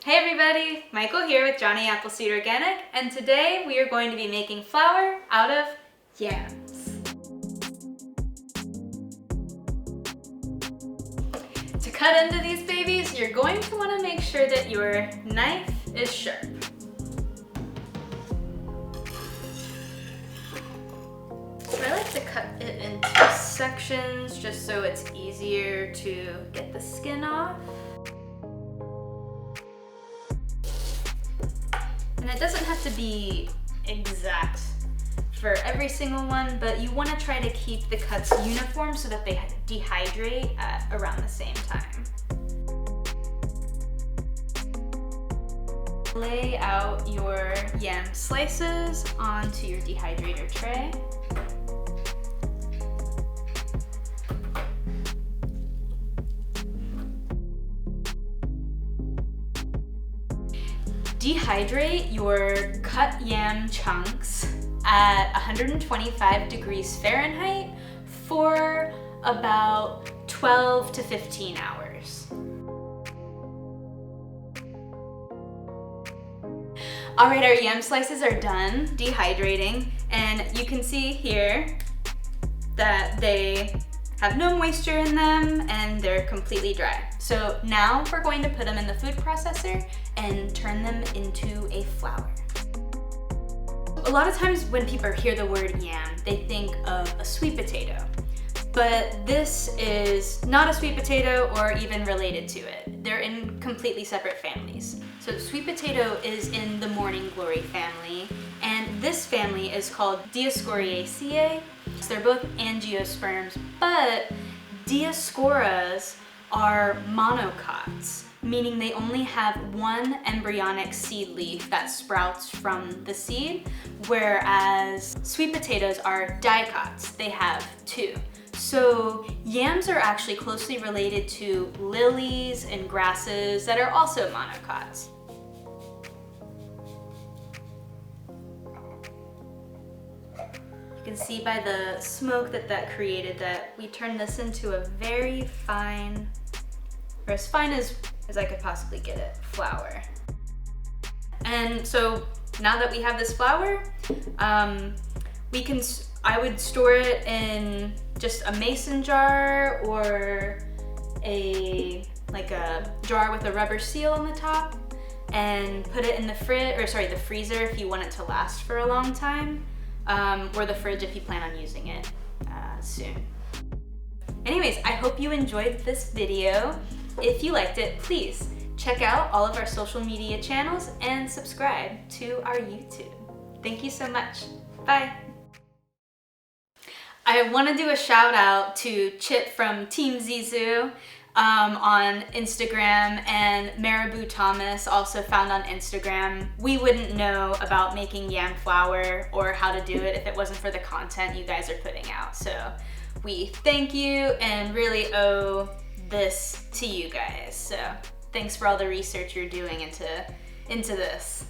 Hey everybody, Michael here with Johnny Appleseed Organic, and today we are going to be making flour out of yams. To cut into these babies, you're going to want to make sure that your knife is sharp. So I like to cut it into sections just so it's easier to get the skin off. And it doesn't have to be exact for every single one, but you want to try to keep the cuts uniform so that they dehydrate at around the same time. Lay out your yam slices onto your dehydrator tray. Dehydrate your cut yam chunks at 125 degrees Fahrenheit for about 12 to 15 hours. All right, our yam slices are done dehydrating, and you can see here that they have no moisture in them and they're completely dry. So now we're going to put them in the food processor and turn them into a flour. A lot of times when people hear the word yam, they think of a sweet potato, but this is not a sweet potato or even related to it. They're in completely separate families. So sweet potato is in the morning glory family, and this family is called Dioscoriaceae. So they're both angiosperms, but Dioscoras are monocots, meaning they only have one embryonic seed leaf that sprouts from the seed, whereas sweet potatoes are dicots. They have two. So yams are actually closely related to lilies and grasses that are also monocots. You can see by the smoke that created that we turned this into a very fine, or as fine as I could possibly get it, flour. And so now that we have this flour, I would store it in just a mason jar or a jar with a rubber seal on the top, and put it in the freezer if you want it to last for a long time. Or the fridge if you plan on using it soon. Anyways, I hope you enjoyed this video. If you liked it, please check out all of our social media channels and subscribe to our YouTube. Thank you so much. Bye. I want to do a shout out to Chip from Team Zizou on Instagram, and Marabou Thomas, also found on Instagram. We wouldn't know about making yam flour or how to do it if it wasn't for the content you guys are putting out. So we thank you and really owe this to you guys. So thanks for all the research you're doing into this.